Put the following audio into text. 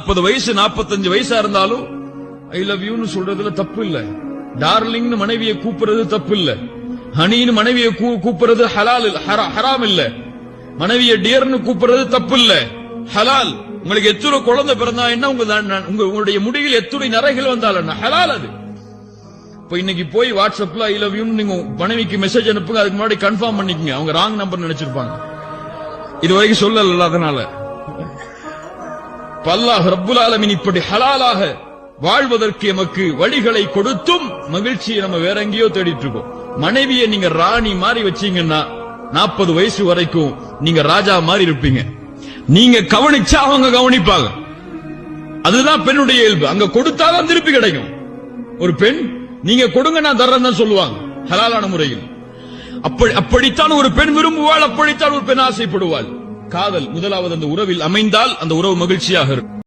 40 வயசு 45 வயசா இருந்தாலும் ஐ லவ் யூன்னு சொல்றதுல தப்பு இல்ல. டார்லிங்னு மனைவியை கூப்பிடுறது தப்பு இல்ல. ஹனின்னு மனைவியை கூப்பிடுறது ஹலால் ஹராம் இல்ல. மனைவியை டியர்னு கூப்பிடுறது தப்பு இல்ல, ஹலால். உங்களுக்கு எத்தனை குழந்தை பிறந்தா என்ன, உங்களுடைய முடிவில் எத்தனை நரைகள் வந்தாலும் ஹலால் அது. இப்ப இன்னைக்கு போய் வாட்ஸ்அப்ல ஐ லவ் யூன்னு நீங்க மனைவிக்கு மெசேஜ் அனுப்புங்க, அதுக்கு முன்னாடி கன்ஃபார்ம் பண்ணிக்கங்க. அவங்க ராங் நம்பர் நினைச்சிருப்பாங்க, இது வரைக்கும் சொல்லல. அதனால அல்லாஹ் ரப்புல் ஆலமீன் இப்படி ஹலாலாக வாழ்வதற்கு எமக்கு வழிகளை கொடுத்தும் மகிழ்ச்சியை நம்ம வேற எங்கேயோ தேடிட்டு இருக்கோம். மனைவியை நீங்க ராணி மாதிரி வச்சீங்கன்னா 40 வயசு வரைக்கும் நீங்க ராஜா மாதிரி இருப்பீங்க. நீங்க கவனிச்சா அவங்க கவனிப்பாங்க. அதுதான் பெண்ணுடைய இயல்பு. அங்க கொடுத்தாதான் திருப்பி கிடைக்கும். ஒரு பெண் நீங்க கொடுங்க நான் தர்றேன் தான் சொல்லுவாங்க, ஹலாலான முறையில். அப்படித்தான் ஒரு பெண் விரும்புவாள், அப்படித்தான் ஒரு பெண் ஆசைப்படுவாள். காதல் முதலாவது அந்த உறவில் அமைந்தால் அந்த உறவு மகிழ்ச்சியாக இருக்கும்.